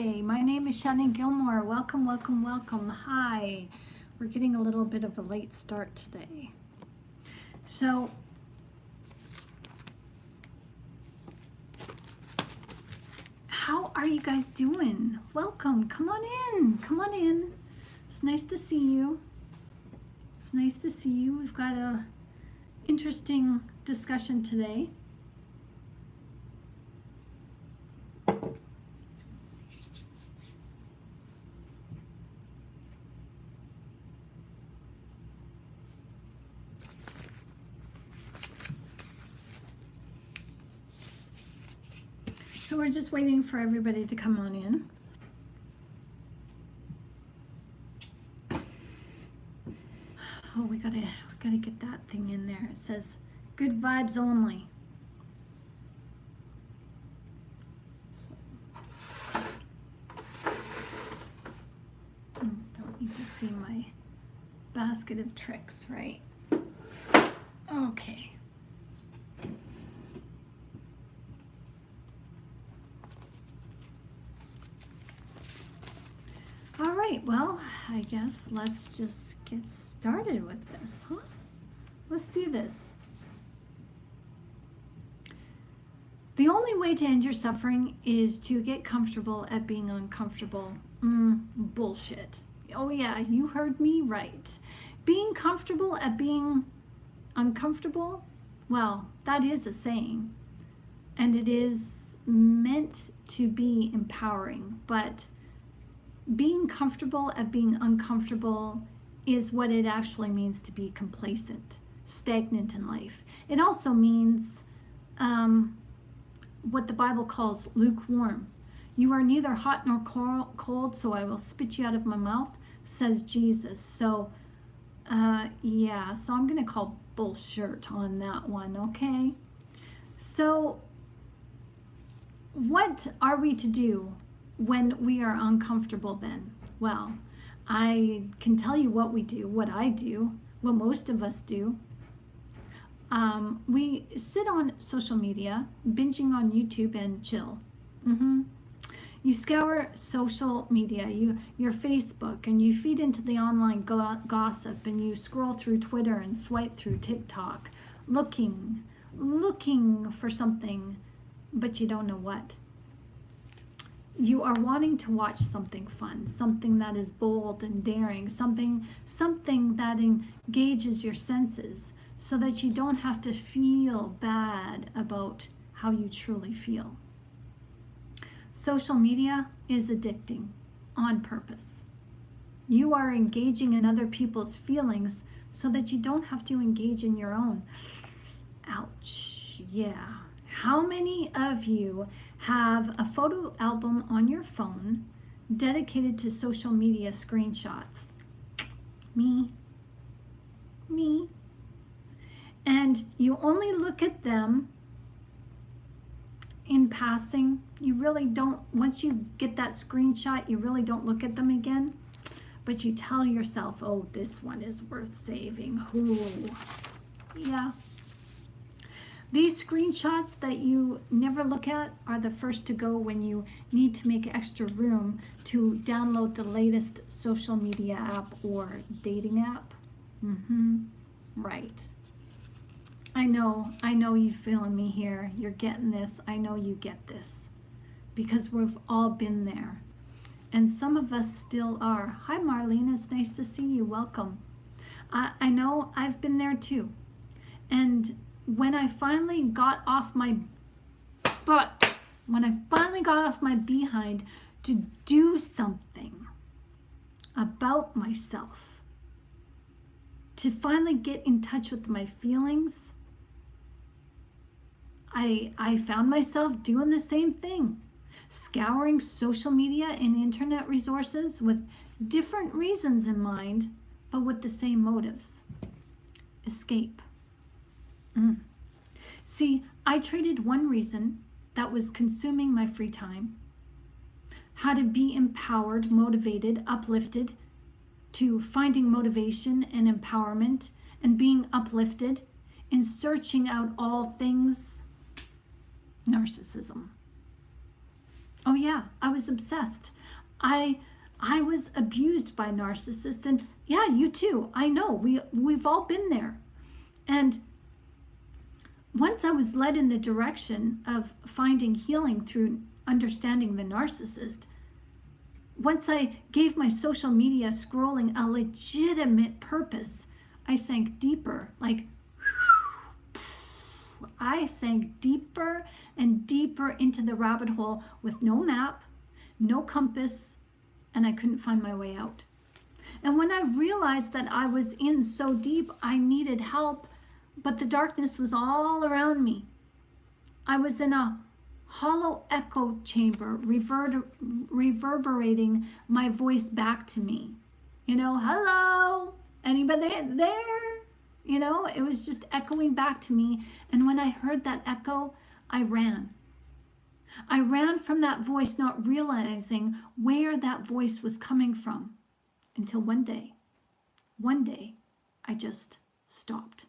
Hey, my name is Shannon Gilmore. Welcome, welcome, welcome. Hi. We're getting a little bit of a late start today. So, how are you guys doing? Welcome. Come on in. Come on in. It's nice to see you. It's nice to see you. We've got a interesting discussion today. So we're just waiting for everybody to come on in. Oh, we gotta get that thing in there. It says good vibes only. Don't need to see my basket of tricks, right? Okay. All right, well, I guess let's just get started with this, huh? Let's do this. The only way to end your suffering is to get comfortable at being uncomfortable. Bullshit. Oh yeah, you heard me right. Being comfortable at being uncomfortable, well, that is a saying. And it is meant to be empowering, but being comfortable at being uncomfortable is what it actually means to be complacent, stagnant in life. It also means what the Bible calls lukewarm. You are neither hot nor cold, so I will spit you out of my mouth, says Jesus. So, yeah, so I'm going to call bullshit on that one, okay? So, what are we to do when we are uncomfortable then? Well, I can tell you what we do, what I do, what most of us do. We sit on social media, binging on YouTube and chill. You scour social media, your Facebook, and you feed into the online gossip, and you scroll through Twitter and swipe through TikTok, looking for something, but you don't know what. You are wanting to watch something fun, something that is bold and daring, something that engages your senses so that you don't have to feel bad about how you truly feel. Social media is addicting on purpose. You are engaging in other people's feelings so that you don't have to engage in your own. Ouch, yeah. How many of you have a photo album on your phone dedicated to social media screenshots? Me. And you only look at them in passing. You really don't, once you get that screenshot, you really don't look at them again. But you tell yourself, oh, this one is worth saving. Ooh. Yeah. These screenshots that you never look at are the first to go when you need to make extra room to download the latest social media app or dating app. Right. I know you feeling me here. You're getting this. I know you get this. Because we've all been there. And some of us still are. Hi, Marlene. It's nice to see you. Welcome. I know I've been there too. And when I finally got off my butt, when I finally got off my behind to do something about myself, to finally get in touch with my feelings, I found myself doing the same thing, scouring social media and internet resources with different reasons in mind, but with the same motives. Escape. See, I traded one reason that was consuming my free time, how to be empowered, motivated, uplifted, to finding motivation and empowerment and being uplifted in searching out all things narcissism. Oh yeah, I was obsessed. I was abused by narcissists, and yeah, you too. I know. We've all been there. And once I was led in the direction of finding healing through understanding the narcissist, once I gave my social media scrolling a legitimate purpose, I sank deeper, like I sank deeper and deeper into the rabbit hole with no map, no compass, and I couldn't find my way out. And when I realized that I was in so deep, I needed help, but the darkness was all around me. I was in a hollow echo chamber, reverberating my voice back to me. Hello, anybody there? It was just echoing back to me. And when I heard that echo, I ran. I ran from that voice, not realizing where that voice was coming from, until one day, I just stopped.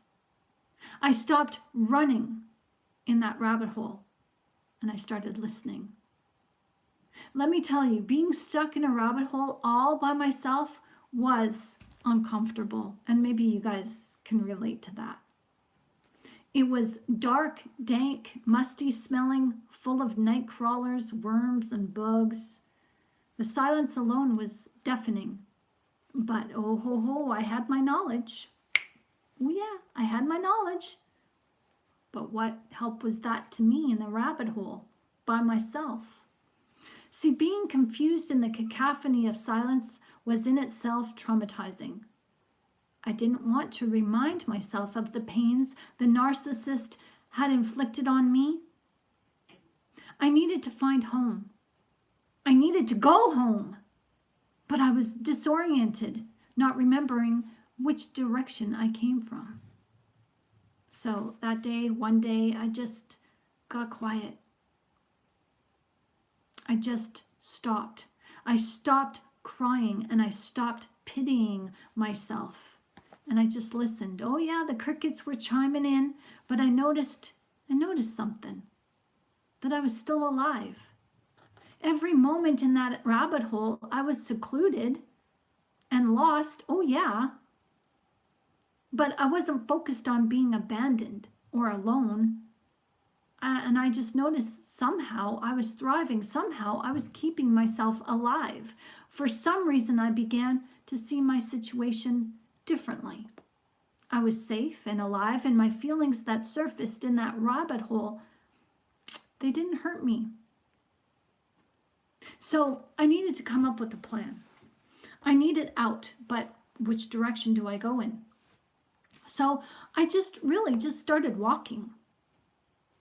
I stopped running in that rabbit hole, and I started listening. Let me tell you, being stuck in a rabbit hole all by myself was uncomfortable, and maybe you guys can relate to that. It was dark, dank, musty smelling, full of night crawlers, worms, and bugs. The silence alone was deafening. But oh ho ho, I had my knowledge. Oh yeah, I had my knowledge. But what help was that to me in the rabbit hole by myself? See, being confused in the cacophony of silence was in itself traumatizing. I didn't want to remind myself of the pains the narcissist had inflicted on me. I needed to find home. I needed to go home. But I was disoriented, not remembering which direction I came from. So that day, one day, I just got quiet. I just stopped. I stopped crying and I stopped pitying myself. And I just listened. Oh yeah, the crickets were chiming in, but I noticed something, that I was still alive. Every moment in that rabbit hole, I was secluded and lost. Oh yeah. But I wasn't focused on being abandoned or alone. And I just noticed somehow I was thriving. Somehow I was keeping myself alive. For some reason, I began to see my situation differently. I was safe and alive, and my feelings that surfaced in that rabbit hole, they didn't hurt me. So I needed to come up with a plan. I needed out, but which direction do I go in? So I just started walking.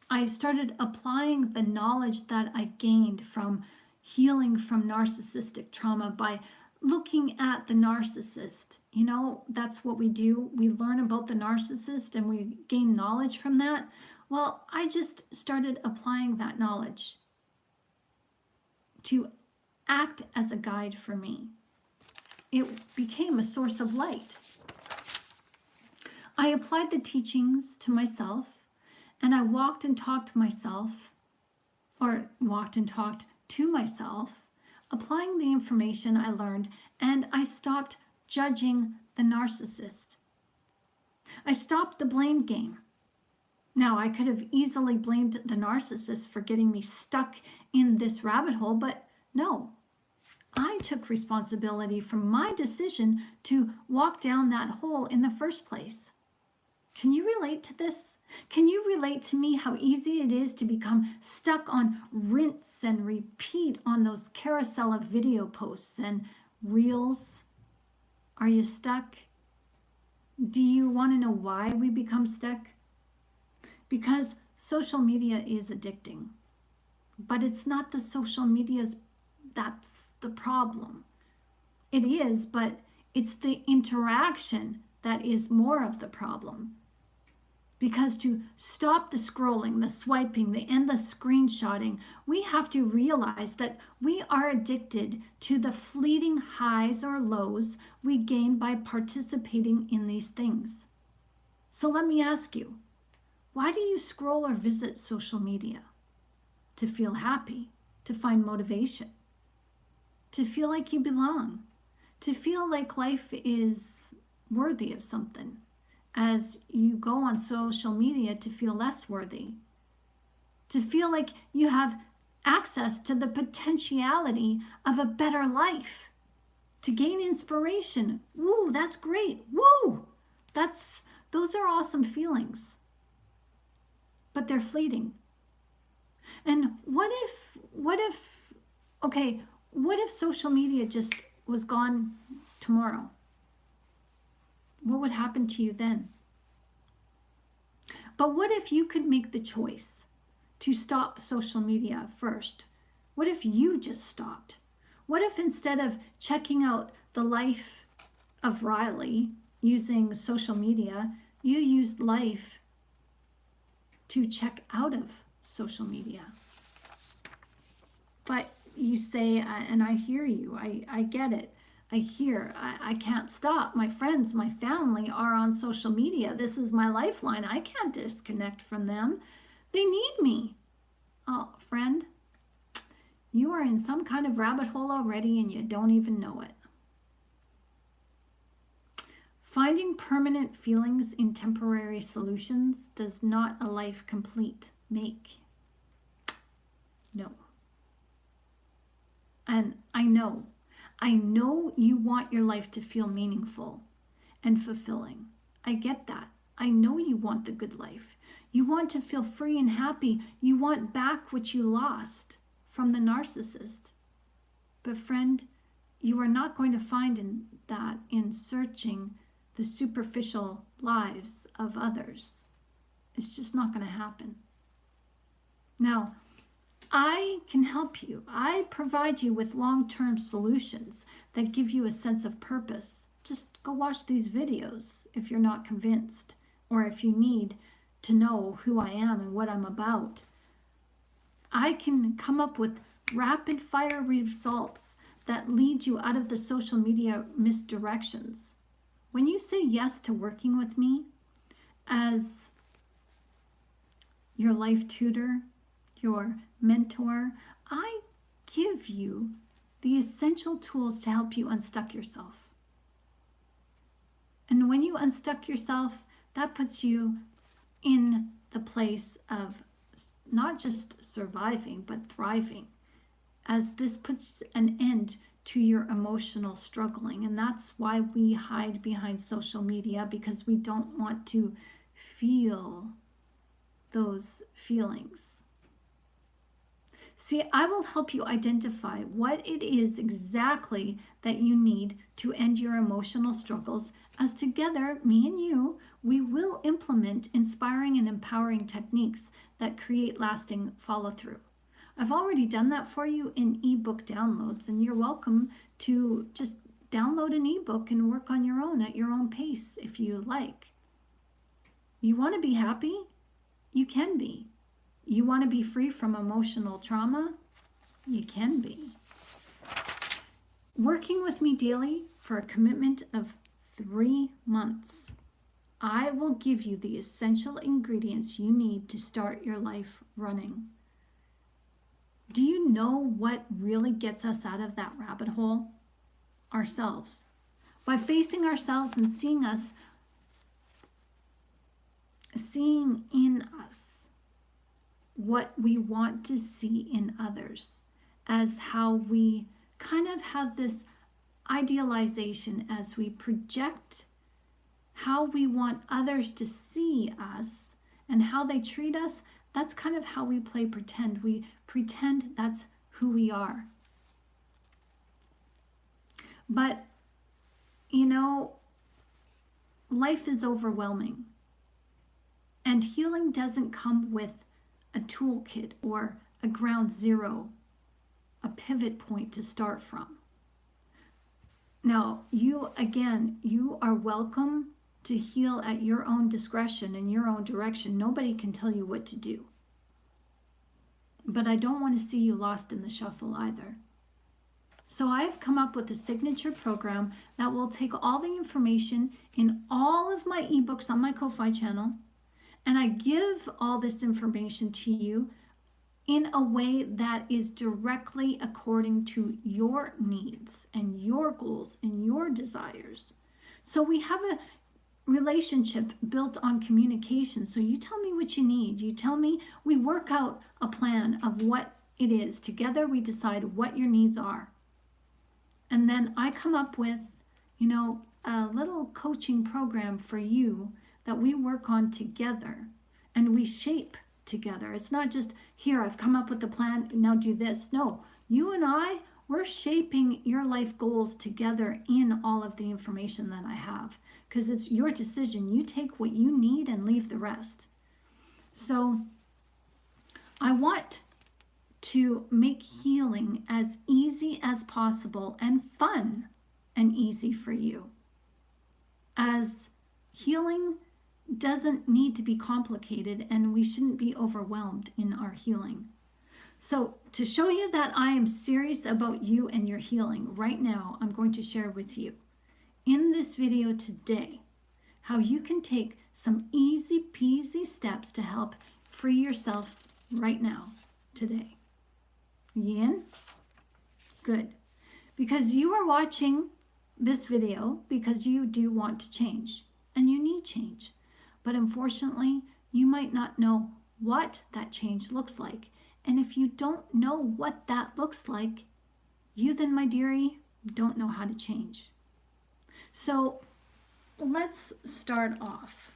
I started applying the knowledge that I gained from healing from narcissistic trauma by looking at the narcissist. That's what we do. We learn about the narcissist and we gain knowledge from that. Well, I just started applying that knowledge to act as a guide for me. It became a source of light. I applied the teachings to myself, and I walked and talked to myself, applying the information I learned, and I stopped judging the narcissist. I stopped the blame game. Now, I could have easily blamed the narcissist for getting me stuck in this rabbit hole, but no. I took responsibility for my decision to walk down that hole in the first place. Can you relate to this? Can you relate to me how easy it is to become stuck on rinse and repeat on those carousel of video posts and reels? Are you stuck? Do you want to know why we become stuck? Because social media is addicting. But it's not the social media's that's the problem. It is, but it's the interaction that is more of the problem. Because to stop the scrolling, the swiping, the endless screenshotting, we have to realize that we are addicted to the fleeting highs or lows we gain by participating in these things. So let me ask you, why do you scroll or visit social media? To feel happy, to find motivation, to feel like you belong, to feel like life is worthy of something, as you go on social media to feel less worthy, to feel like you have access to the potentiality of a better life, to gain inspiration. Woo, that's great. Woo! Those are awesome feelings. But they're fleeting. And what if social media just was gone tomorrow? What would happen to you then? But what if you could make the choice to stop social media first? What if you just stopped? What if instead of checking out the life of Riley using social media, you used life to check out of social media? But you say, and I hear you, I get it. I can't stop. My friends, my family are on social media. This is my lifeline. I can't disconnect from them. They need me. Oh, friend, you are in some kind of rabbit hole already and you don't even know it. Finding permanent feelings in temporary solutions does not a life complete make. No. And I know you want your life to feel meaningful and fulfilling. I get that. I know you want the good life. You want to feel free and happy. You want back what you lost from the narcissist. But friend, you are not going to find that in searching the superficial lives of others. It's just not going to happen. Now, I can help you. I provide you with long-term solutions that give you a sense of purpose. Just go watch these videos if you're not convinced, or if you need to know who I am and what I'm about. I can come up with rapid-fire results that lead you out of the social media misdirections. When you say yes to working with me as your life tutor, your mentor, I give you the essential tools to help you unstuck yourself. And when you unstuck yourself, that puts you in the place of not just surviving, but thriving, as this puts an end to your emotional struggling. And that's why we hide behind social media, because we don't want to feel those feelings. See, I will help you identify what it is exactly that you need to end your emotional struggles, as together, me and you, we will implement inspiring and empowering techniques that create lasting follow-through. I've already done that for you in ebook downloads, and you're welcome to just download an ebook and work on your own at your own pace if you like. You want to be happy? You can be. You want to be free from emotional trauma? You can be. Working with me daily for a commitment of 3 months, I will give you the essential ingredients you need to start your life running. Do you know what really gets us out of that rabbit hole? Ourselves. By facing ourselves and seeing in us what we want to see in others, as how we kind of have this idealization as we project how we want others to see us and how they treat us. That's kind of how we play pretend. We pretend that's who we are. But, you know, life is overwhelming. And healing doesn't come with a toolkit or a ground zero, a pivot point to start from. Now, you are welcome to heal at your own discretion in your own direction. Nobody can tell you what to do. But I don't want to see you lost in the shuffle either. So I've come up with a signature program that will take all the information in all of my ebooks on my Ko-Fi channel, and I give all this information to you in a way that is directly according to your needs and your goals and your desires. So we have a relationship built on communication. So you tell me what you need. You tell me, we work out a plan of what it is. Together we decide what your needs are. And then I come up with, a little coaching program for you that we work on together and we shape together. It's not just, here, I've come up with the plan, now do this. No, you and I, we're shaping your life goals together in all of the information that I have, because it's your decision. You take what you need and leave the rest. So I want to make healing as easy as possible and fun and easy for you. As healing doesn't need to be complicated, and we shouldn't be overwhelmed in our healing. So to show you that I am serious about you and your healing, right now I'm going to share with you in this video today how you can take some easy peasy steps to help free yourself right now, today. You in? Good. Because you are watching this video because you do want to change and you need change. But unfortunately, you might not know what that change looks like. And if you don't know what that looks like, you then, my dearie, don't know how to change. So let's start off.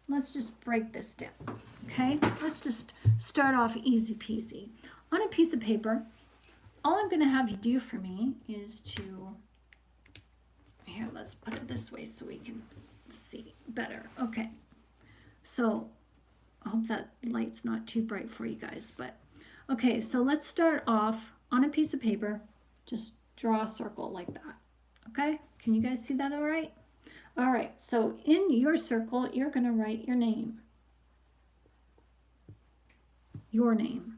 Let's just break this down, okay? Let's just start off easy peasy. On a piece of paper, all I'm going to have you do for me is to, here, let's put it this way so we can see better. Okay, so I hope that light's not too bright for you guys, but okay, so let's start off on a piece of paper. Just draw a circle like that. Okay, can you guys see that all right? All right, so in your circle, you're going to write your name. Your name.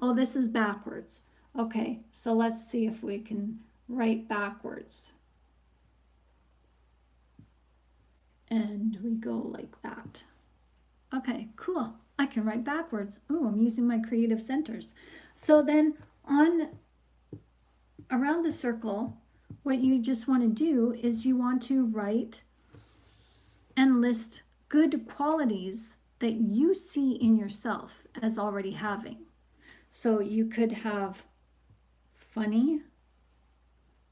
Oh, this is backwards. Okay, so let's see if we can write backwards. And we go like that. Okay, cool. I can write backwards. Oh, I'm using my creative centers. So then around the circle, what you just want to do is you want to write and list good qualities that you see in yourself as already having. So you could have funny,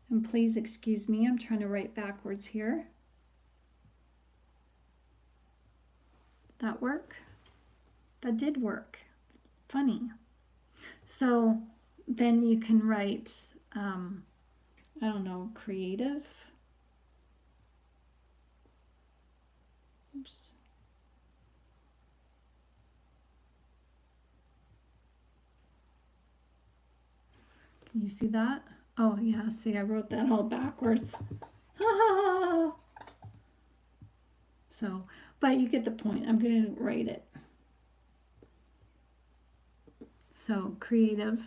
and please excuse me, I'm trying to write backwards here. That work? That did work. Funny. So then you can write, I don't know, creative. Oops. Can you see that? Oh yeah, see, I wrote that all backwards. So, but you get the point. I'm going to write it. So creative.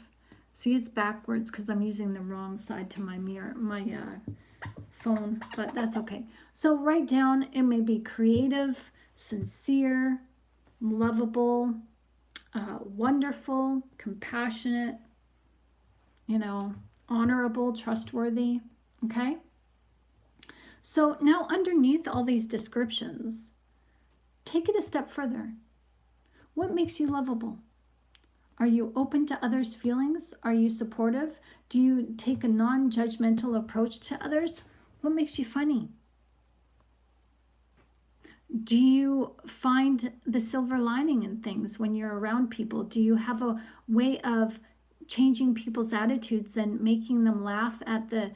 See, it's backwards because I'm using the wrong side to my mirror, my phone, but that's okay. So write down, it may be creative, sincere, lovable, wonderful, compassionate, honorable, trustworthy, okay? So now underneath all these descriptions, take it a step further. What makes you lovable? Are you open to others' feelings? Are you supportive? Do you take a non-judgmental approach to others? What makes you funny? Do you find the silver lining in things when you're around people? Do you have a way of changing people's attitudes and making them laugh at the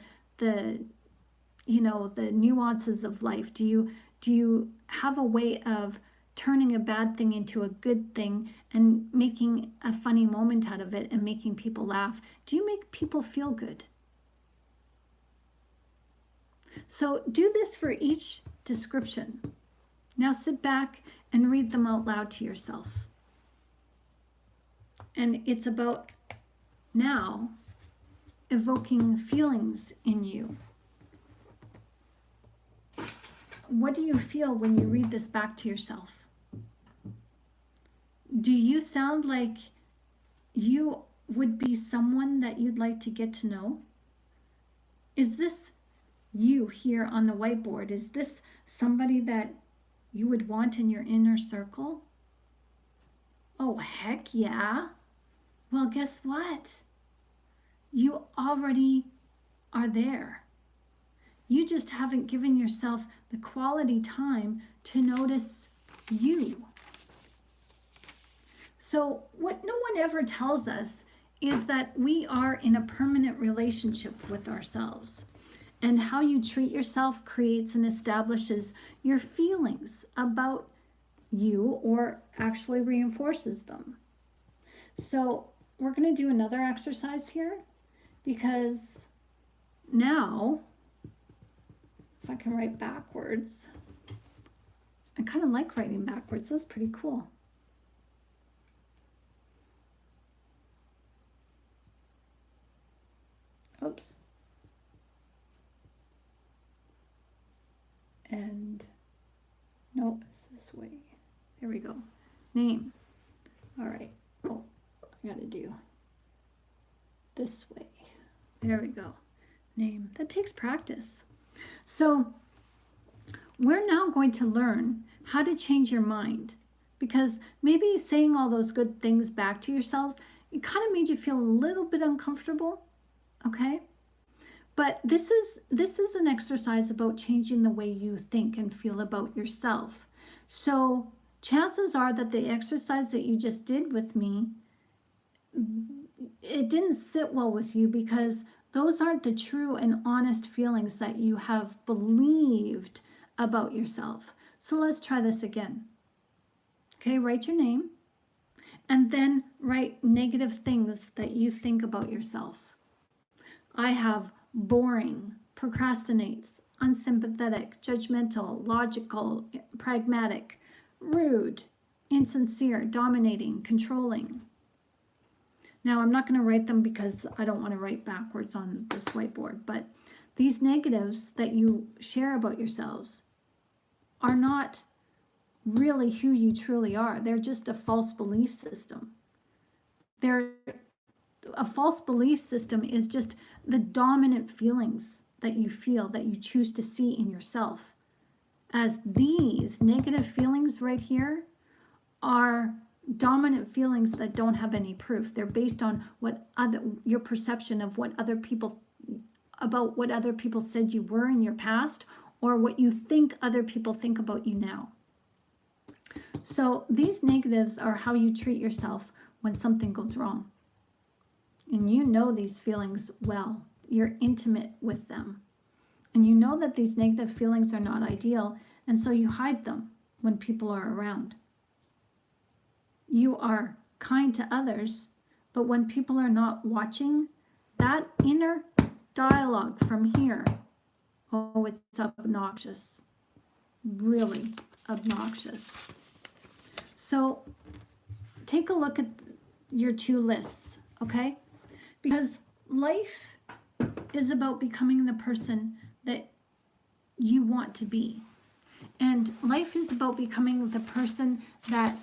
nuances of life? Do you have a way of turning a bad thing into a good thing and making a funny moment out of it and making people laugh? Do you make people feel good? So do this for each description. Now sit back and read them out loud to yourself. And it's about now evoking feelings in you. What do you feel when you read this back to yourself? Do you sound like you would be someone that you'd like to get to know? Is this you here on the whiteboard? Is this somebody that you would want in your inner circle? Oh, heck yeah. Well, guess what? You already are there. You just haven't given yourself the quality time to notice you. So what no one ever tells us is that we are in a permanent relationship with ourselves. And how you treat yourself creates and establishes your feelings about you, or actually reinforces them. So we're going to do another exercise here, because now, if I can write backwards, I kind of like writing backwards. That's pretty cool. Oops. And no, it's this way. There we go. Name. All right. Oh, I got to do this way. There we go. Name. That takes practice. So we're now going to learn how to change your mind, because maybe saying all those good things back to yourselves, it kind of made you feel a little bit uncomfortable. Okay? But this is an exercise about changing the way you think and feel about yourself. So chances are that the exercise that you just did with me, it didn't sit well with you, because those aren't the true and honest feelings that you have believed about yourself. So let's try this again. Okay, write your name, and then write negative things that you think about yourself. I have boring, procrastinates, unsympathetic, judgmental, logical, pragmatic, rude, insincere, dominating, controlling. Now, I'm not going to write them because I don't want to write backwards on this whiteboard, but these negatives that you share about yourselves are not really who you truly are. They're just a false belief system. A false belief system is just the dominant feelings that you feel, that you choose to see in yourself. As these negative feelings right here are dominant feelings that don't have any proof. They're based on your perception of what other people said you were in your past, or what you think other people think about you now. So these negatives are how you treat yourself when something goes wrong. And you know these feelings well. You're intimate with them. And you know that these negative feelings are not ideal, and so you hide them when people are around. You are kind to others, but when people are not watching, that inner dialogue from here, oh, it's obnoxious. Really obnoxious. So take a look at your two lists, okay? Because life is about becoming the person that you want to be. And life is about becoming the person that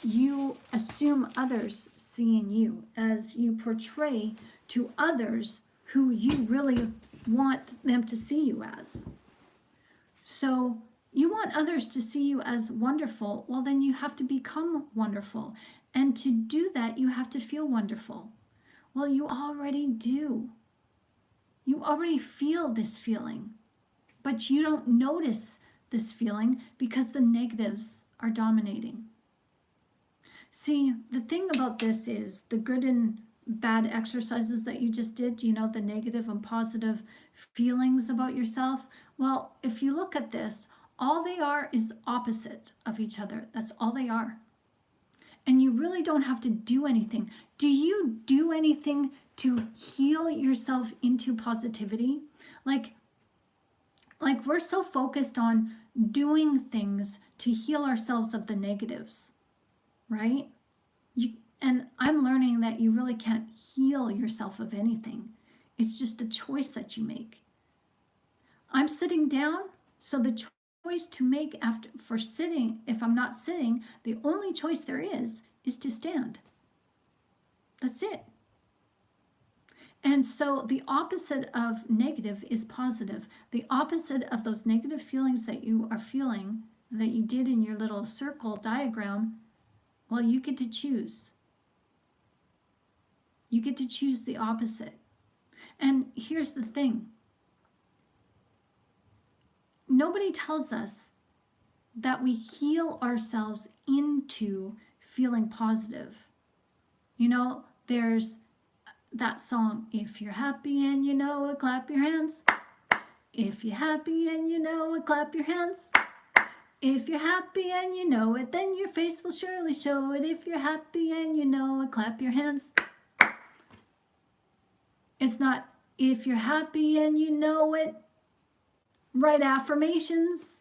you assume others see in you, as you portray to others who you really want them to see you as. So you want others to see you as wonderful. Well, then you have to become wonderful. And to do that, you have to feel wonderful. Well, you already do. You already feel this feeling, but you don't notice this feeling because the negatives are dominating. See, the thing about this is the good and bad exercises that you just did, you know, the negative and positive feelings about yourself. Well, if you look at this, all they are is opposite of each other. That's all they are. And you really don't have to do anything. Do you do anything to heal yourself into positivity? Like we're so focused on doing things to heal ourselves of the negatives, right? And I'm learning that you really can't heal yourself of anything. It's just a choice that you make. I'm sitting down, so the choice to make for sitting, if I'm not sitting, the only choice there is is to stand. That's it. And so the opposite of negative is positive. The opposite of those negative feelings that you are feeling, that you did in your little circle diagram, well, you get to choose. You get to choose the opposite. And here's the thing. Nobody tells us that we heal ourselves into feeling positive. You know, there's that song, if you're happy and you know it, clap your hands. If you're happy and you know it, clap your hands. If you're happy and you know it, then your face will surely show it. If you're happy and you know it, clap your hands. It's not, if you're happy and you know it, write affirmations.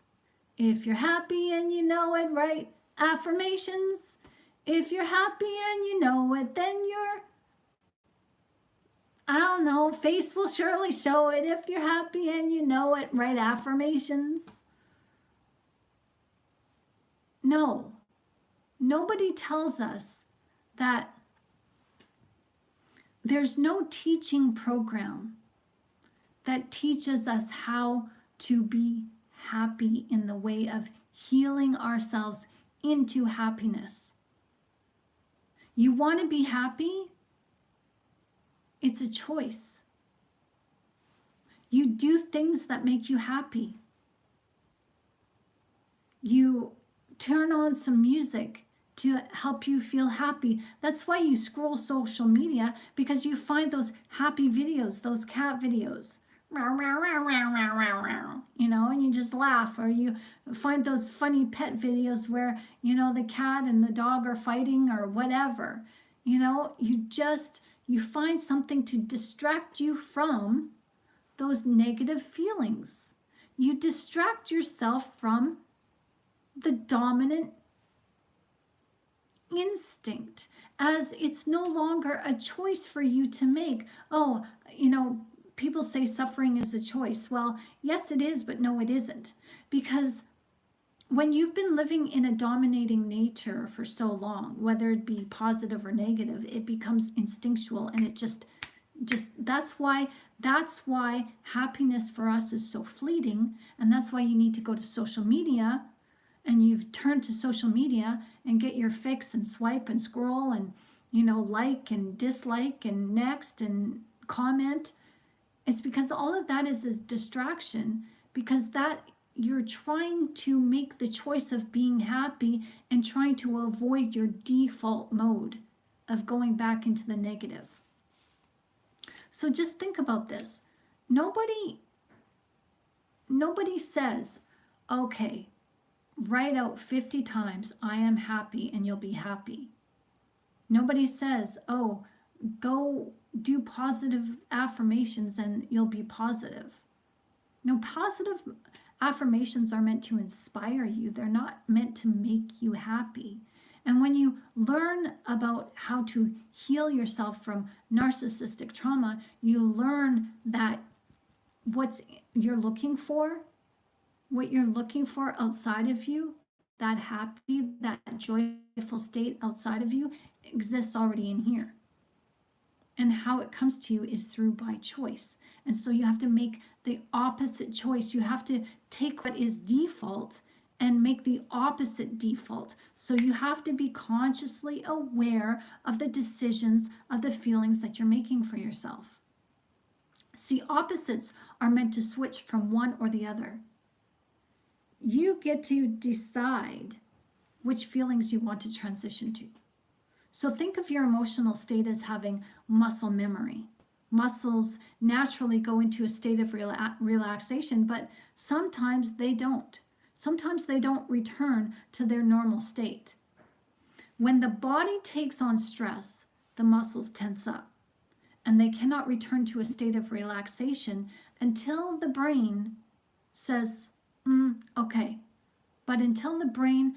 If you're happy and you know it, write affirmations. If you're happy and you know it, then your, I don't know, face will surely show it. If you're happy and you know it, write affirmations. No, nobody tells us that. There's no teaching program that teaches us how to be happy in the way of healing ourselves into happiness. You want to be happy? It's a choice. You do things that make you happy. You turn on some music to help you feel happy. That's why you scroll social media, because you find those happy videos, those cat videos. You know, and you just laugh, or you find those funny pet videos where, you know, the cat and the dog are fighting or whatever. You know, you find something to distract you from those negative feelings. You distract yourself from the dominant instinct, as it's no longer a choice for you to make. Oh, you know, people say suffering is a choice. Well, yes, it is, but no, it isn't. Because when you've been living in a dominating nature for so long, whether it be positive or negative, it becomes instinctual, and it just that's why happiness for us is so fleeting, and that's why you need to go to social media. And you've turned to social media and get your fix and swipe and scroll and, you know, like and dislike and next and comment. It's because all of that is a distraction, because that you're trying to make the choice of being happy and trying to avoid your default mode of going back into the negative. So just think about this. Nobody says, okay, write out 50 times, I am happy, and you'll be happy. Nobody says, oh, go do positive affirmations and you'll be positive. No, positive affirmations are meant to inspire you. They're not meant to make you happy. And when you learn about how to heal yourself from narcissistic trauma, you learn that what you're looking for outside of you, that happy, that joyful state outside of you, exists already in here. And how it comes to you is through by choice. And so you have to make the opposite choice. You have to take what is default and make the opposite default. So you have to be consciously aware of the decisions, of the feelings that you're making for yourself. See, opposites are meant to switch from one or the other. You get to decide which feelings you want to transition to. So think of your emotional state as having muscle memory. Muscles naturally go into a state of relaxation, but sometimes they don't. Sometimes they don't return to their normal state. When the body takes on stress, the muscles tense up, and they cannot return to a state of relaxation until the brain says, okay. But until the brain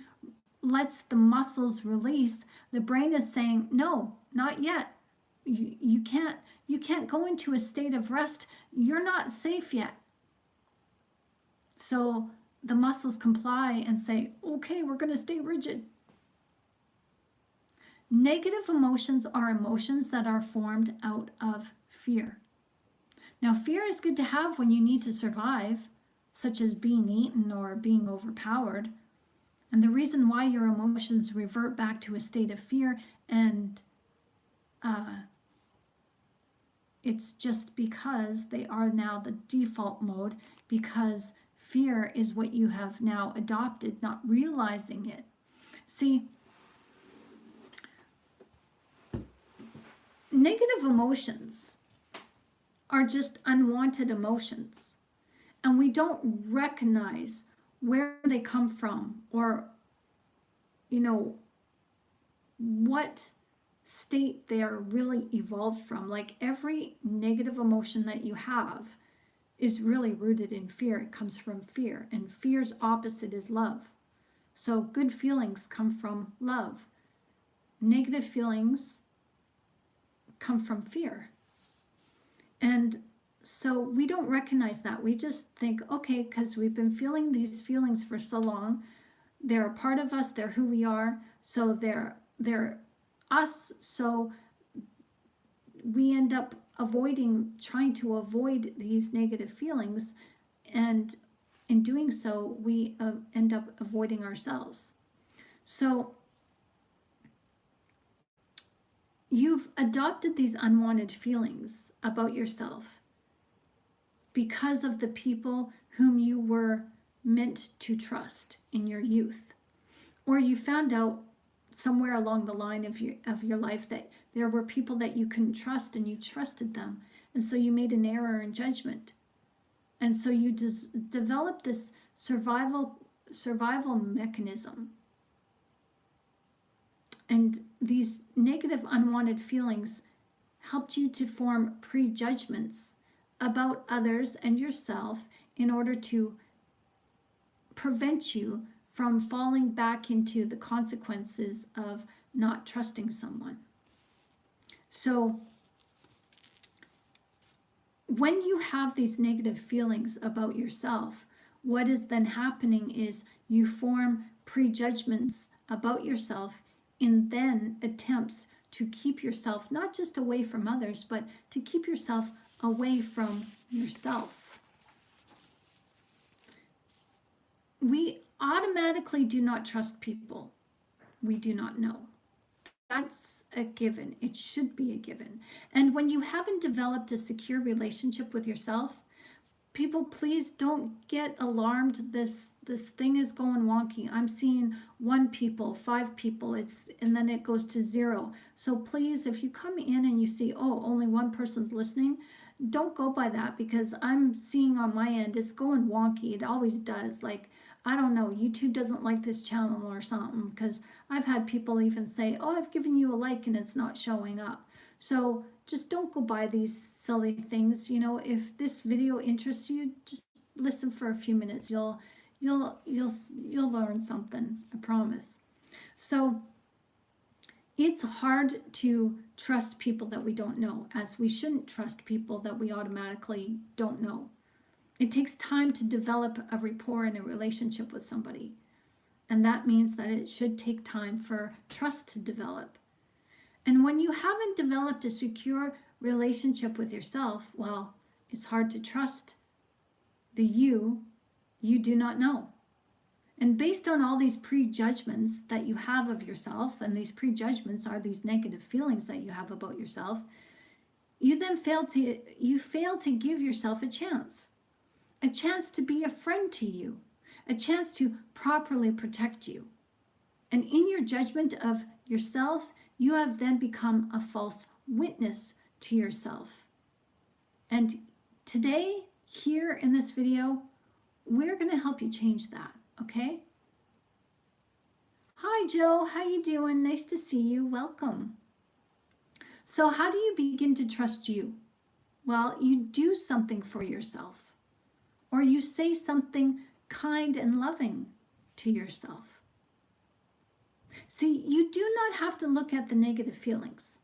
lets the muscles release, the brain is saying, no, not yet. You can't go into a state of rest. You're not safe yet. So the muscles comply and say, okay, we're going to stay rigid. Negative emotions are emotions that are formed out of fear. Now, fear is good to have when you need to survive, such as being eaten or being overpowered. And the reason why your emotions revert back to a state of fear, and it's just because they are now the default mode, because fear is what you have now adopted, not realizing it. See, negative emotions are just unwanted emotions, and we don't recognize where they come from, or what state they are really evolved from. Like every negative emotion that you have is really rooted in fear. It comes from fear, and fear's opposite is love. So good feelings come from love. Negative feelings come from fear. And so we don't recognize that. We just think, okay, because we've been feeling these feelings for so long, they're a part of us, they're who we are, so they're us, so we end up trying to avoid these negative feelings, and in doing so, we end up avoiding ourselves. So you've adopted these unwanted feelings about yourself because of the people whom you were meant to trust in your youth. Or you found out somewhere along the line of your life that there were people that you couldn't trust, and you trusted them. And so you made an error in judgment. And so you developed this survival mechanism. And these negative unwanted feelings helped you to form prejudgments about others and yourself in order to prevent you from falling back into the consequences of not trusting someone. So when you have these negative feelings about yourself, what is then happening is you form prejudgments about yourself, and then attempts to keep yourself not just away from others, but to keep yourself away from yourself. We automatically do not trust people we do not know. That's a given. It should be a given. And when you haven't developed a secure relationship with yourself, people, please don't get alarmed. This thing is going wonky. I'm seeing 1 people, 5 people, and then it goes to 0. So please, if you come in and you see, oh, only 1 person's listening, don't go by that, because I'm seeing on my end it's going wonky. It always does. Like, I don't know, YouTube doesn't like this channel or something, because I've had people even say, oh, I've given you a like and it's not showing up. So just don't go by these silly things. If this video interests you, just listen for a few minutes. You'll learn something, I promise. So it's hard to trust people that we don't know, as we shouldn't trust people that we automatically don't know. It takes time to develop a rapport and a relationship with somebody. And that means that it should take time for trust to develop. And when you haven't developed a secure relationship with yourself, well, it's hard to trust the you do not know. And based on all these prejudgments that you have of yourself, and these prejudgments are these negative feelings that you have about yourself, you then fail to give yourself a chance to be a friend to you, a chance to properly protect you. And in your judgment of yourself, you have then become a false witness to yourself. And today, here in this video, we're going to help you change that, okay? Hi, Joe. How you doing? Nice to see you. Welcome. So how do you begin to trust you? Well, you do something for yourself, or you say something kind and loving to yourself. See, you do not have to look at the negative feelings.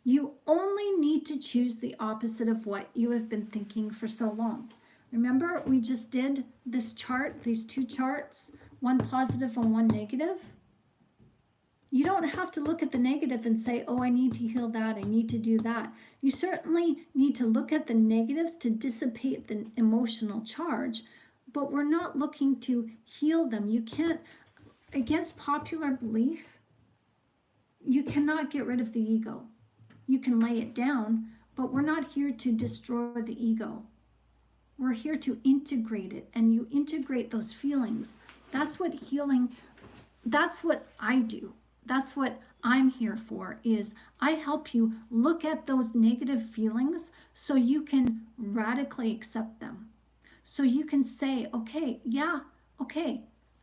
You only need to choose the opposite of what you have been thinking for so long. Remember, we just did this chart, these 2 charts, 1 positive and 1 negative. You don't have to look at the negative and say, oh, I need to heal that, I need to do that. You certainly need to look at the negatives to dissipate the emotional charge, but we're not looking to heal them. You can't, against popular belief, you cannot get rid of the ego. You can lay it down, but we're not here to destroy the ego. We're here to integrate it, and you integrate those feelings. That's what healing, that's what I do. That's what I'm here for, is I help you look at those negative feelings so you can radically accept them. So you can say, okay, yeah, okay,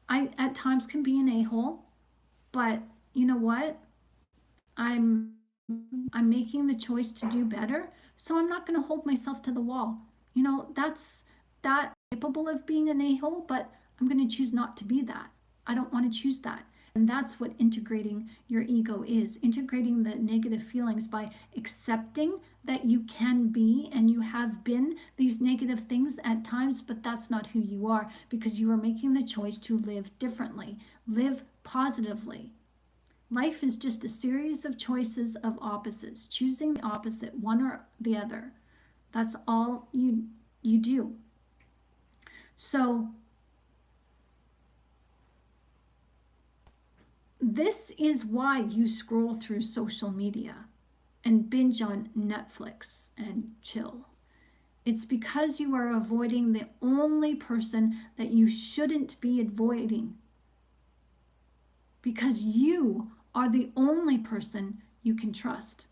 I at times can be an a-hole, but you know what? I'm making the choice to do better, so I'm not going to hold myself to the wall. You know, that's capable of being an a-hole, but I'm going to choose not to be that. I don't want to choose that. And that's what integrating your ego is. Integrating the negative feelings by accepting that you can be and you have been these negative things at times, but that's not who you are, because you are making the choice to live differently, live positively. Life is just a series of choices of opposites, choosing the opposite, one or the other. That's all you do. So this is why you scroll through social media and binge on Netflix and chill. It's because you are avoiding the only person that you shouldn't be avoiding. Because you are the only person you can trust.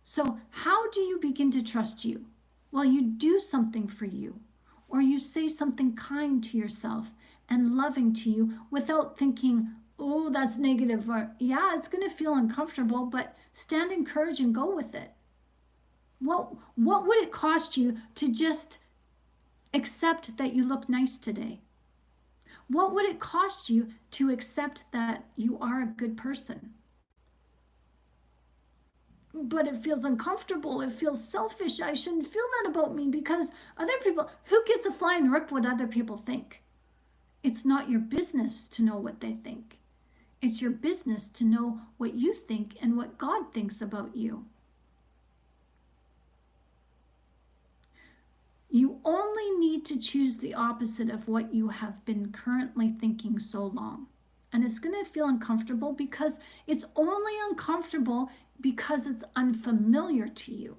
So how do you begin to trust you? Well, you do something for you, or you say something kind to yourself and loving to you without thinking, oh, that's negative, or yeah, it's going to feel uncomfortable, but stand in courage and go with it. What would it cost you to just accept that you look nice today? What would it cost you to accept that you are a good person? But it feels uncomfortable. It feels selfish. I shouldn't feel that about me because other people, who gives a flying rip what other people think? It's not your business to know what they think. It's your business to know what you think and what God thinks about you. You only need to choose the opposite of what you have been currently thinking so long. And it's going to feel uncomfortable because it's only uncomfortable because it's unfamiliar to you.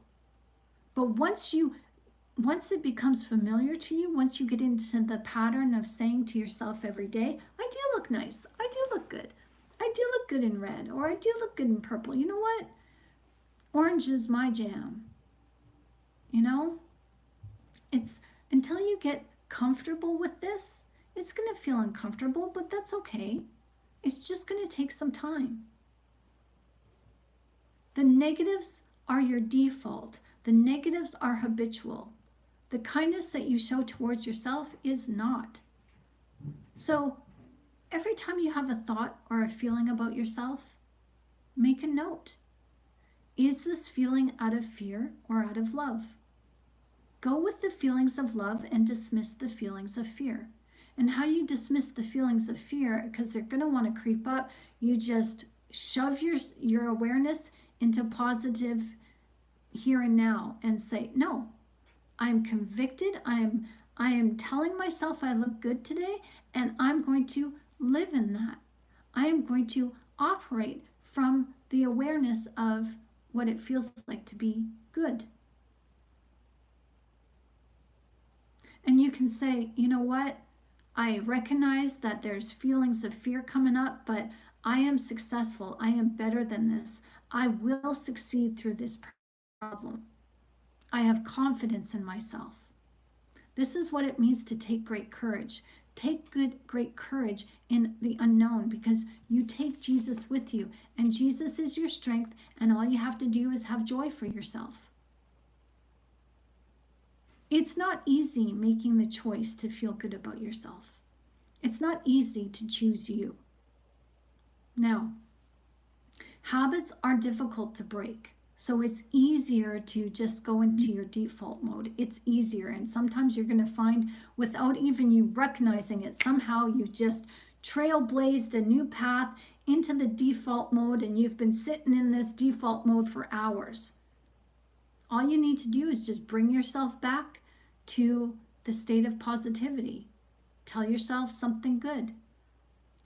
But once it becomes familiar to you, once you get into the pattern of saying to yourself every day, I do look nice, I do look good, I do look good in red, or I do look good in purple. You know what? Orange is my jam. You know? It's until you get comfortable with this, it's going to feel uncomfortable, but that's okay. It's just going to take some time. The negatives are your default. The negatives are habitual. The kindness that you show towards yourself is not. So every time you have a thought or a feeling about yourself, make a note. Is this feeling out of fear or out of love? Go with the feelings of love and dismiss the feelings of fear. And how you dismiss the feelings of fear, because they're going to want to creep up, you just shove your awareness into positive here and now and say, no, I'm convicted. I am telling myself I look good today, and I'm going to live in that. I am going to operate from the awareness of what it feels like to be good. And you can say, you know what? I recognize that there's feelings of fear coming up, but I am successful. I am better than this. I will succeed through this problem. I have confidence in myself. This is what it means to take great courage. Take great courage in the unknown, because you take Jesus with you, and Jesus is your strength, and all you have to do is have joy for yourself. It's not easy making the choice to feel good about yourself. It's not easy to choose you. Now, habits are difficult to break. So it's easier to just go into your default mode. It's easier. And sometimes you're going to find, without even you recognizing it, somehow you've just trailblazed a new path into the default mode and you've been sitting in this default mode for hours. All you need to do is just bring yourself back to the state of positivity. Tell yourself something good.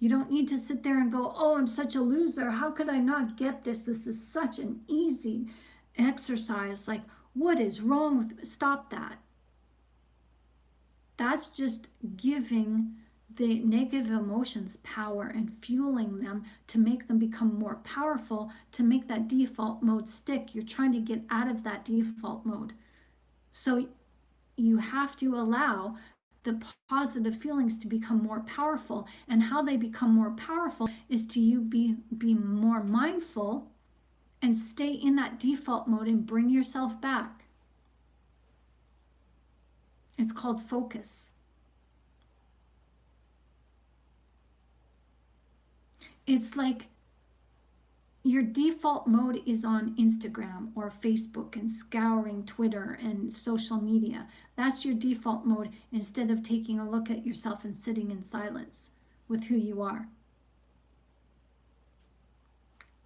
You don't need to sit there and go, oh, I'm such a loser. How could I not get this? This is such an easy exercise. Like, what is wrong with me? Stop that. That's just giving the negative emotions power and fueling them to make them become more powerful, to make that default mode stick. You're trying to get out of that default mode. So you have to allow the positive feelings to become more powerful. And how they become more powerful is to you be more mindful and stay in that default mode and bring yourself back. It's called focus. It's like your default mode is on Instagram or Facebook and scouring Twitter and social media. That's your default mode, instead of taking a look at yourself and sitting in silence with who you are.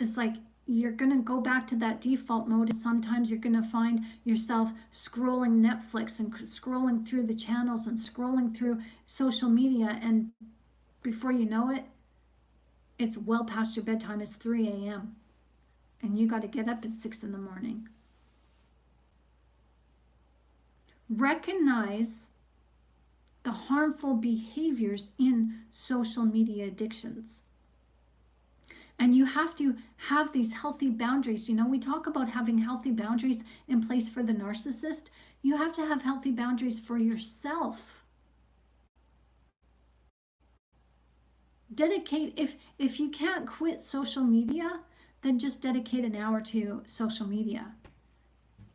It's like you're going to go back to that default mode, and sometimes you're going to find yourself scrolling Netflix and scrolling through the channels and scrolling through social media, and before you know it, it's well past your bedtime. It's 3 a.m. and you got to get up at 6 in the morning. Recognize the harmful behaviors in social media addictions. And you have to have these healthy boundaries. You know, we talk about having healthy boundaries in place for the narcissist. You have to have healthy boundaries for yourself. Dedicate, if you can't quit social media, then just dedicate an hour to social media.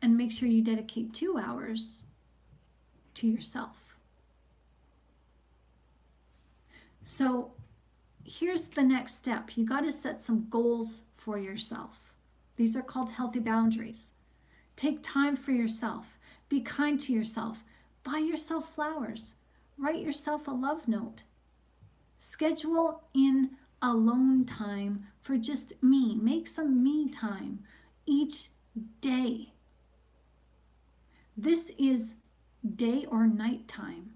And make sure you dedicate 2 hours to yourself. So here's the next step. You got to set some goals for yourself. These are called healthy boundaries. Take time for yourself. Be kind to yourself. Buy yourself flowers. Write yourself a love note. Schedule in alone time for just me. Make some me time each day. This is day or night time.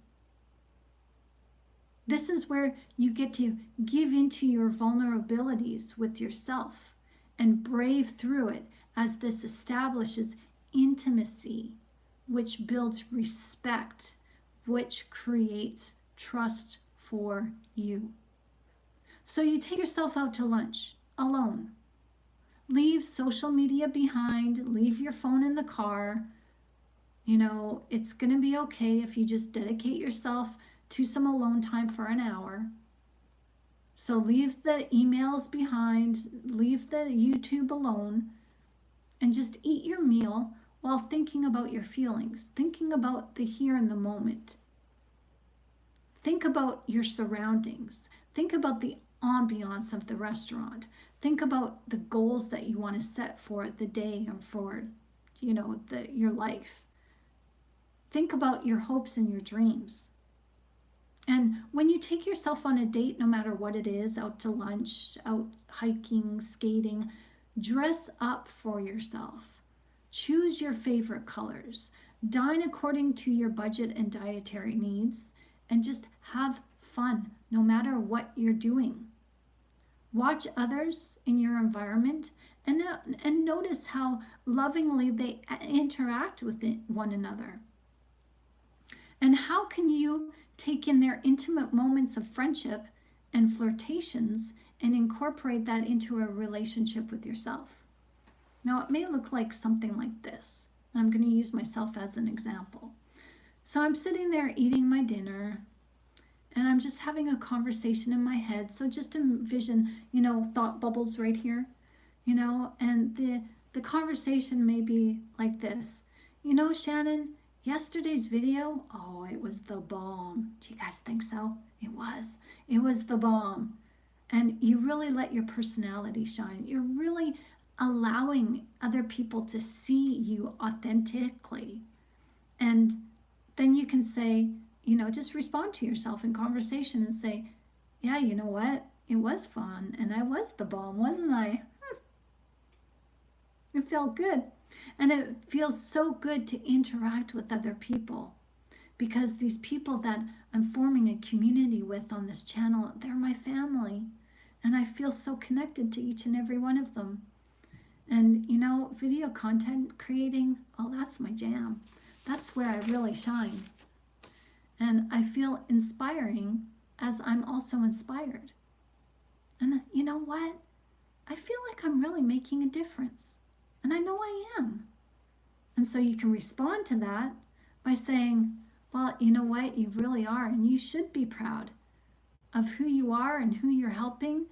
This is where you get to give into your vulnerabilities with yourself and brave through it, as this establishes intimacy, which builds respect, which creates trust for you. So you take yourself out to lunch alone. Leave social media behind. Leave your phone in the car. You know, it's going to be okay if you just dedicate yourself to some alone time for an hour. So leave the emails behind, leave the YouTube alone, and just eat your meal while thinking about your feelings, thinking about the here and the moment. Think about your surroundings. Think about the ambiance of the restaurant. Think about the goals that you want to set for the day or for, your life. Think about your hopes and your dreams. And when you take yourself on a date, no matter what it is, out to lunch, out hiking, skating, dress up for yourself. Choose your favorite colors. Dine according to your budget and dietary needs. And just have fun, no matter what you're doing. Watch others in your environment and notice how lovingly they interact with one another. And how can you take in their intimate moments of friendship and flirtations and incorporate that into a relationship with yourself? Now, it may look like something like this. I'm going to use myself as an example. So I'm sitting there eating my dinner, and I'm just having a conversation in my head. So just envision, thought bubbles right here, and the conversation may be like this. Shannon, yesterday's video, oh, it was the bomb. Do you guys think so? It was the bomb. And you really let your personality shine. You're really allowing other people to see you authentically. And then you can say, just respond to yourself in conversation and say, yeah, you know what? It was fun, and I was the bomb, wasn't I? It felt good. And it feels so good to interact with other people, because these people that I'm forming a community with on this channel, they're my family. And I feel so connected to each and every one of them. And, you know, video content creating, oh, that's my jam. That's where I really shine. And I feel inspiring as I'm also inspired. And you know what? I feel like I'm really making a difference. And I know I am. And so you can respond to that by saying, well, you know what? You really are. And you should be proud of who you are and who you're helping.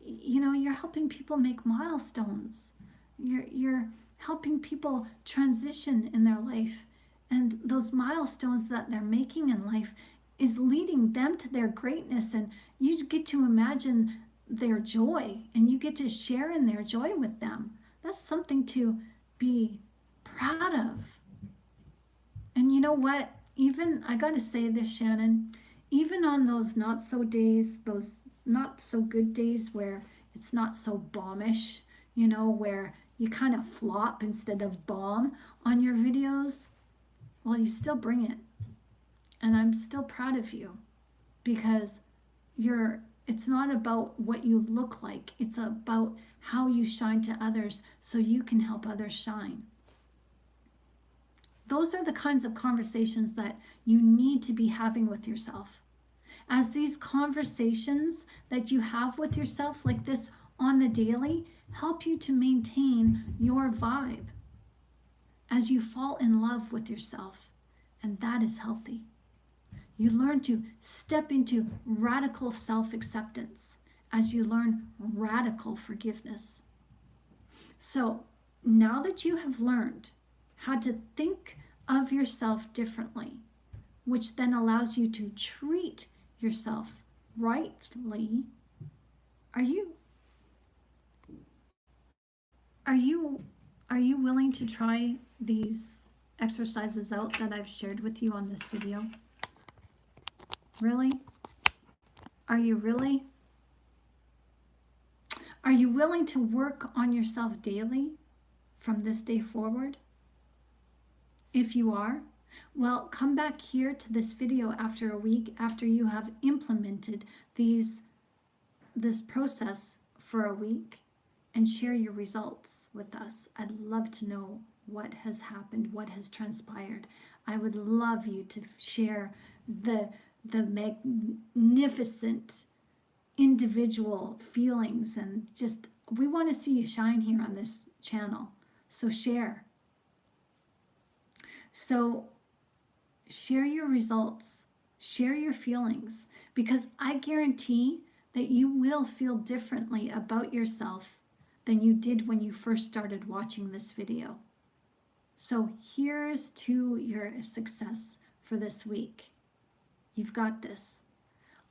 You know, you're helping people make milestones. You're helping people transition in their life. And those milestones that they're making in life is leading them to their greatness. And you get to imagine their joy, and you get to share in their joy with them. That's something to be proud of. And you know what? Even, I got to say this, Shannon, even on those not so days, those not so good days where it's not so bombish, you know, where you kind of flop instead of bomb on your videos, well, you still bring it. And I'm still proud of you, because it's not about what you look like. It's about how you shine to others so you can help others shine. Those are the kinds of conversations that you need to be having with yourself. As these conversations that you have with yourself, like this on the daily, help you to maintain your vibe as you fall in love with yourself. And that is healthy. You learn to step into radical self-acceptance as you learn radical forgiveness. So now that you have learned how to think of yourself differently, which then allows you to treat yourself rightly, are you willing to try these exercises out that I've shared with you on this video? Really? Are you really? Are you willing to work on yourself daily from this day forward? If you are, well, come back here to this video after a week after you have implemented this process for a week, and share your results with us. I'd love to know what has happened, what has transpired. I would love you to share the magnificent individual feelings, and just, we want to see you shine here on this channel. So share. So share your results, share your feelings, because I guarantee that you will feel differently about yourself than you did when you first started watching this video. So here's to your success for this week. You've got this.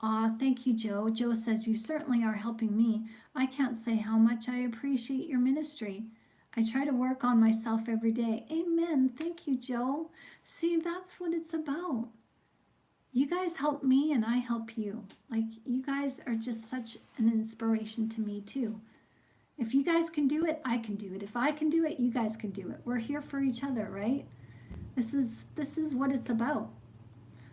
Aw, thank you, Joe. Joe says, you certainly are helping me. I can't say how much I appreciate your ministry. I try to work on myself every day. Amen. Thank you, Joe. See, that's what it's about. You guys help me and I help you. Like, you guys are just such an inspiration to me too. If you guys can do it, I can do it. If I can do it, you guys can do it. We're here for each other, right? This is what it's about.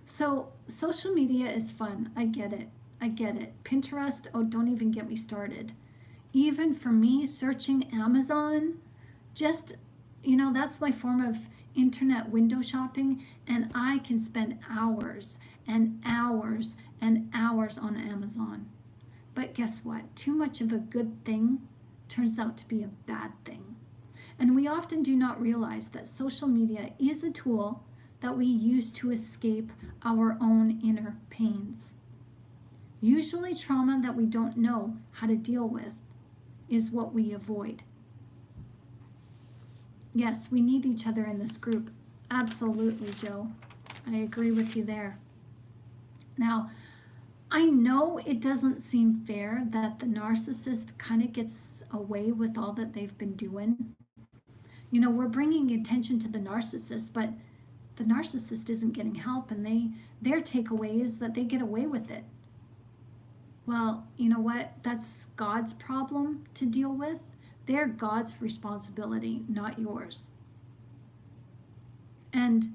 So social media is fun. I get it. I get it. Pinterest, oh, don't even get me started. Even for me, searching Amazon, just, you know, that's my form of internet window shopping, and I can spend hours and hours and hours on Amazon. But guess what? Too much of a good thing turns out to be a bad thing. And we often do not realize that social media is a tool that we use to escape our own inner pains. Usually trauma that we don't know how to deal with is what we avoid. Yes, we need each other in this group. Absolutely, Joe. I agree with you there. Now, I know it doesn't seem fair that the narcissist kind of gets away with all that they've been doing. You know, we're bringing attention to the narcissist, but the narcissist isn't getting help, and their takeaway is that they get away with it. Well, you know what? That's God's problem to deal with. They're God's responsibility, not yours. And,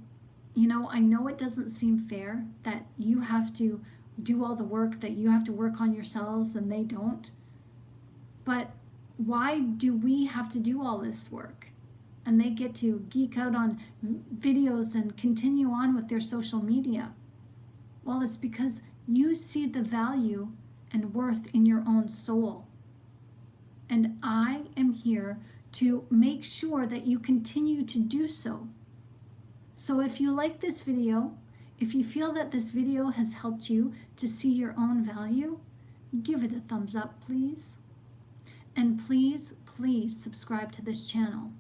I know it doesn't seem fair that you have to do all the work, that you have to work on yourselves and they don't. But why do we have to do all this work? And they get to geek out on videos and continue on with their social media. Well, it's because you see the value and worth in your own soul. And I am here to make sure that you continue to do so. So if you like this video, if you feel that this video has helped you to see your own value, give it a thumbs up, please. And please, please subscribe to this channel,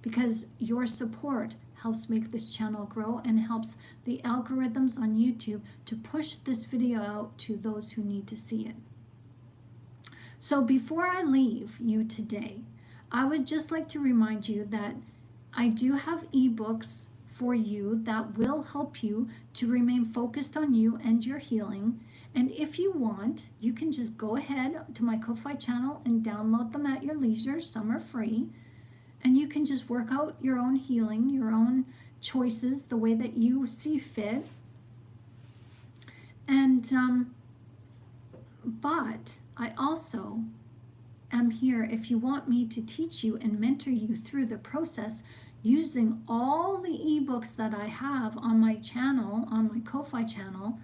because your support helps make this channel grow and helps the algorithms on YouTube to push this video out to those who need to see it. So before I leave you today, I would just like to remind you that I do have ebooks for you that will help you to remain focused on you and your healing. And if you want, you can just go ahead to my Ko-Fi channel and download them at your leisure. Some are free. And you can just work out your own healing, your own choices, the way that you see fit. And, but I also am here if you want me to teach you and mentor you through the process using all the ebooks that I have on my channel, on my Ko-Fi channel.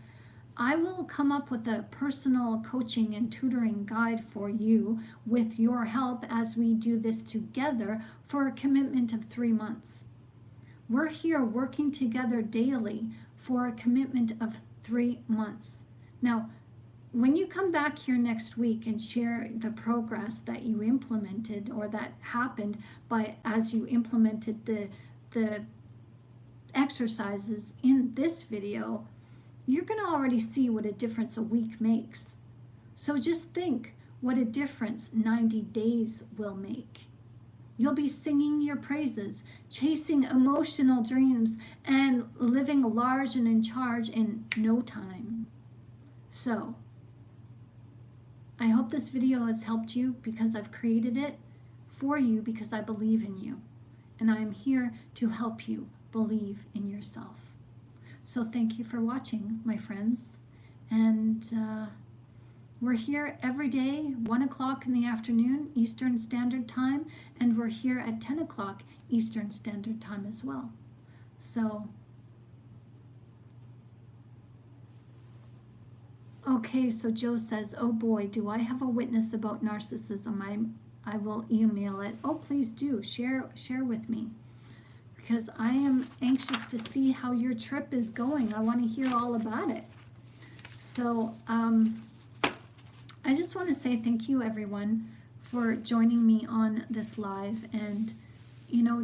I will come up with a personal coaching and tutoring guide for you with your help as we do this together for a commitment of 3 months. We're here working together daily for a commitment of 3 months. Now, when you come back here next week and share the progress that you implemented or that happened as you implemented the exercises in this video, you're going to already see what a difference a week makes. So just think what a difference 90 days will make. You'll be singing your praises, chasing emotional dreams, and living large and in charge in no time. So, I hope this video has helped you, because I've created it for you because I believe in you. And I'm here to help you believe in yourself. So thank you for watching, my friends. And we're here every day, 1 o'clock in the afternoon, Eastern Standard Time. And we're here at 10 o'clock Eastern Standard Time as well. So, okay, so Joe says, oh boy, do I have a witness about narcissism. I will email it. Oh, please do. Share with me, because I am anxious to see how your trip is going. I want to hear all about it. So I just want to say thank you, everyone, for joining me on this live and,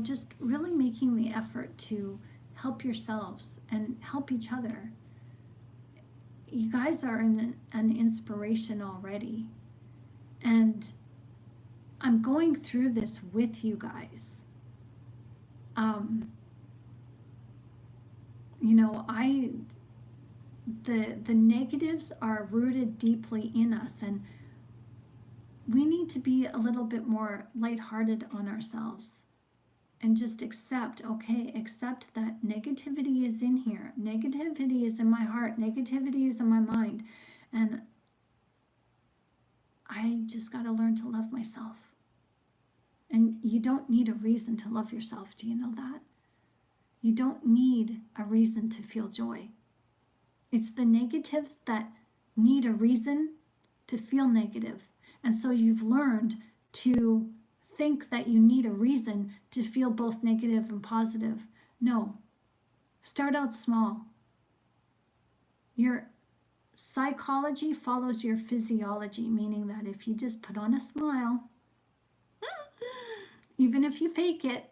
just really making the effort to help yourselves and help each other. You guys are an inspiration already. And I'm going through this with you guys. The negatives are rooted deeply in us, and we need to be a little bit more lighthearted on ourselves and just accept that negativity is in here. Negativity is in my heart. Negativity is in my mind. And I just got to learn to love myself. And you don't need a reason to love yourself. Do you know that? You don't need a reason to feel joy. It's the negatives that need a reason to feel negative. And so you've learned to think that you need a reason to feel both negative and positive. No. Start out small. Your psychology follows your physiology, meaning that if you just put on a smile, even if you fake it,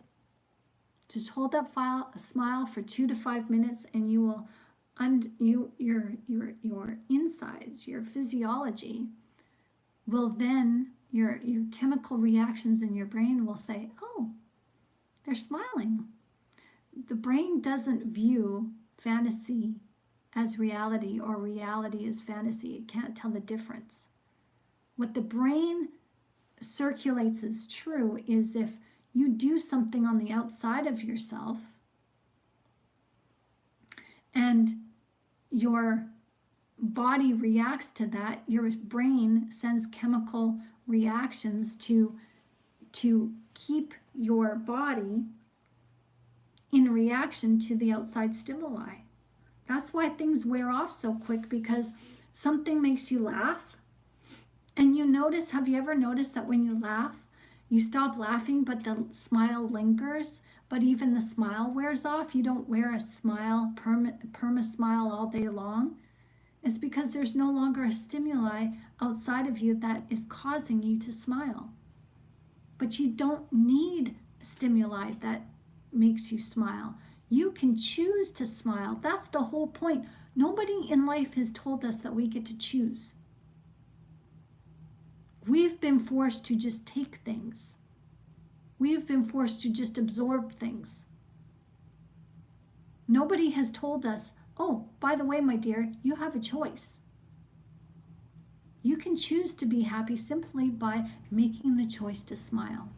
just hold that smile for 2 to 5 minutes, and you will your insides, your physiology will then, your chemical reactions in your brain will say, oh, they're smiling. The brain doesn't view fantasy as reality or reality as fantasy. It can't tell the difference. What the brain circulates as true is if you do something on the outside of yourself and your body reacts to that, your brain sends chemical reactions to keep your body in reaction to the outside stimuli. That's why things wear off so quick, because something makes you laugh and you notice, have you ever noticed that when you laugh, you stop laughing but the smile lingers, but even the smile wears off? You don't wear a smile, perma smile all day long. It's because there's no longer a stimuli outside of you that is causing you to smile. But you don't need stimuli that makes you smile. You can choose to smile. That's the whole point. Nobody in life has told us that we get to choose. We've been forced to just take things. We've been forced to just absorb things. Nobody has told us, oh, by the way, my dear, you have a choice. You can choose to be happy simply by making the choice to smile.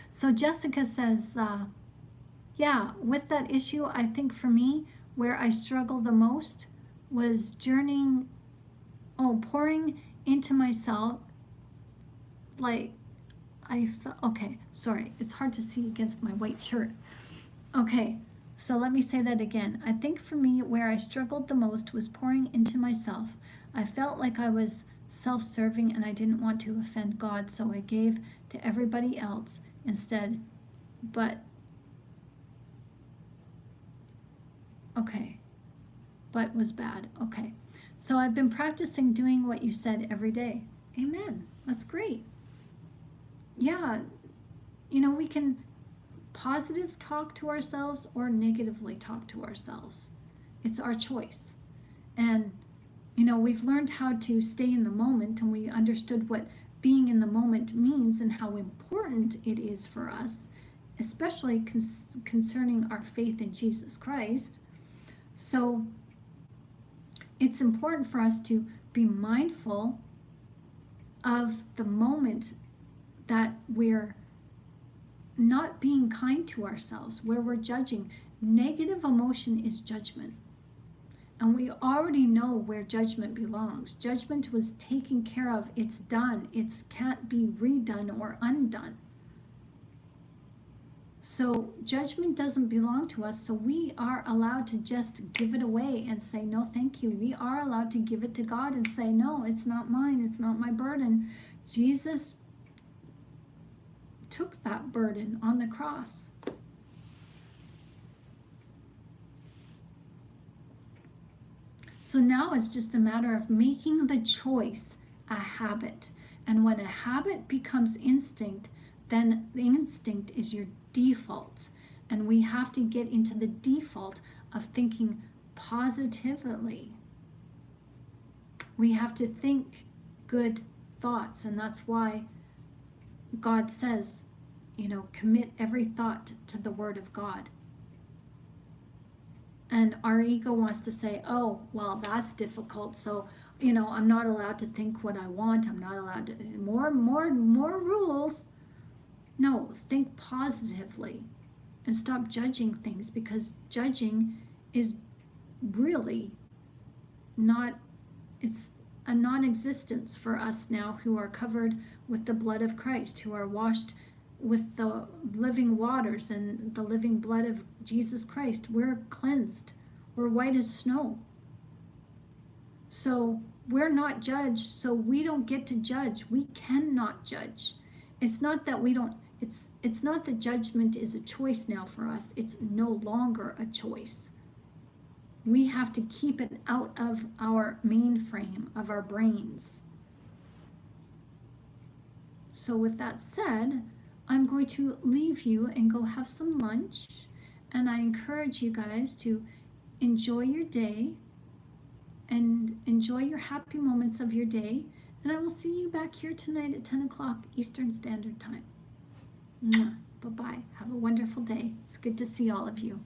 So Jessica says, yeah, with that issue, I think for me, where I struggle the most was pouring into myself, like I felt, okay, sorry, it's hard to see against my white shirt. Okay, so let me say that again. I think for me, where I struggled the most was pouring into myself. I felt like I was self-serving and I didn't want to offend God, so I gave to everybody else instead. But was bad. Okay, so I've been practicing doing what you said every day. Amen. That's great. Yeah, we can positive talk to ourselves or negatively talk to ourselves. It's our choice. And we've learned how to stay in the moment, and we understood what being in the moment means and how important it is for us, especially concerning our faith in Jesus Christ. So it's important for us to be mindful of the moment that we're not being kind to ourselves, where we're judging. Negative emotion is judgment. And we already know where judgment belongs. Judgment was taken care of. It's done. It can't be redone or undone. So judgment doesn't belong to us. So we are allowed to just give it away and say, no, thank you. We are allowed to give it to God and say, no, it's not mine. It's not my burden. Jesus took that burden on the cross. So now it's just a matter of making the choice a habit. And when a habit becomes instinct, then the instinct is your default. And we have to get into the default of thinking positively. We have to think good thoughts. And that's why God says, commit every thought to the Word of God. And our ego wants to say, oh, well, that's difficult. So, I'm not allowed to think what I want. I'm not allowed to, more rules. No, think positively and stop judging things, because judging is really not, it's a non-existence for us now who are covered with the blood of Christ, who are washed with the living waters and the living blood of Jesus Christ. We're cleansed. We're white as snow. So we're not judged, so we don't get to judge. We cannot judge. It's not that we don't, it's not that judgment is a choice now for us. It's no longer a choice. We have to keep it out of our mainframe, of our brains. So with that said, I'm going to leave you and go have some lunch. And I encourage you guys to enjoy your day and enjoy your happy moments of your day. And I will see you back here tonight at 10 o'clock Eastern Standard Time. Bye-bye. Have a wonderful day. It's good to see all of you.